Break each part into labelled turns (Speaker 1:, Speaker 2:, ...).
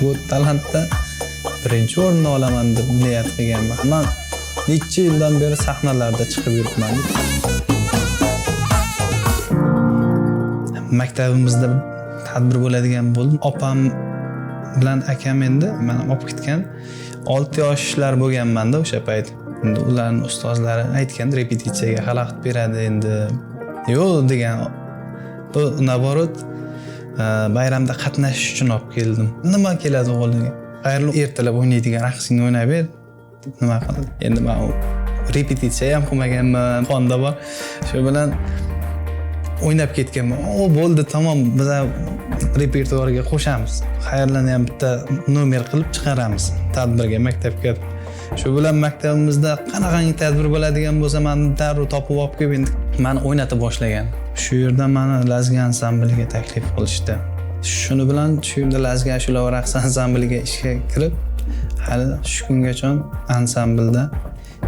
Speaker 1: Bu talantda birinchi o'rinni olaman deb niyat qilganman. Men necha yildan beri sahnalarda chiqib yuribman. Maktabimizda tadbir bo'ladigan bo'ldi. Opam bilan akam endi meni olib ketgan 6 yoshlar bo'lganman-da o'sha payt. Endi ularning ustozlari aytgan repetitsiyaga xalaqit beradi endi. Yo'q degan. Bu naborot bayramda qatnashish uchun olib keldim. Nima keladi o'g'limga? Qayerli ertalab o'ynaydigan raqsingni o'ynab ber. Nima qiladi? Endi men repetitsiya ham qilmaganman, qonda bor. Shu bilan o'ynab ketganman. O bo'ldi, tamom, biz repertuarga qo'shamiz. Xayrlarni ham bitta nomer qilib chiqaramiz tadbirga, maktabga. Shu bilan maktabimizda qanaqangi tadbir bo'ladigan bo'lsa, meni darrov topib olib kelib endi meni o'ynata boshlagan. Shu yerda meni Lazgi ansambliga taklif qilishdi. Shuni bilan shu yerda Lazgi ashula va raqs ansambliga ishga kirib, hali shu kungacha ansamblda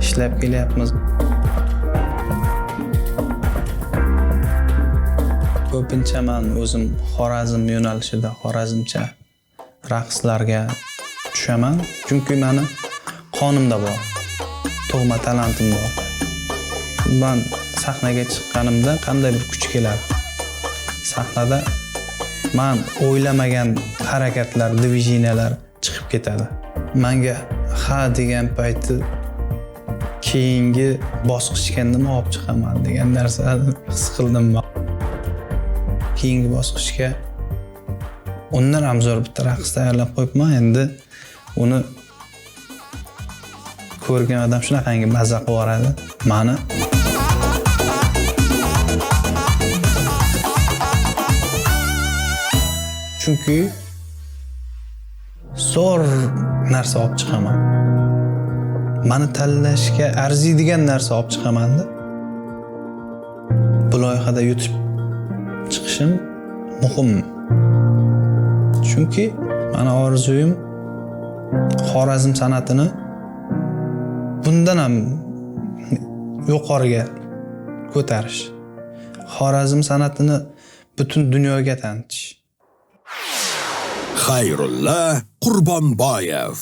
Speaker 1: ishlab kelyapmiz. Ko'pincha men o'zim Xorazm yo'nalishida xorazmcha raqslarga tushaman, chunki meni qonimda bor. Tug'ma talantim bor. Men sahnaga chiqqanimda qanday bir kuch keladi. Sahnada men o'ylamagan harakatlar, divizhiniyalar chiqib ketadi. Menga ha degan payti keyingi bosqichga nima olib chiqaman degan narsani his qildim men. Keyingi bosqichga undan ham zo'r bitta raqs tayyorlab qo'yibman. Endi uni ko'rgan odam shunaqangi mazza qilib yuboradi. Meni chunki zo'r narsa olib chiqaman. Meni tanlashga arziydigan narsa olib chiqaman-da. Bu loyihada yutib chiqishim muhim. Chunki meni orzuyim Xorazm san'atini bundan ham yuqoriga ko'tarish. Xorazm san'atini butun dunyoga tanitish.
Speaker 2: Xayrulla Qurbonboyev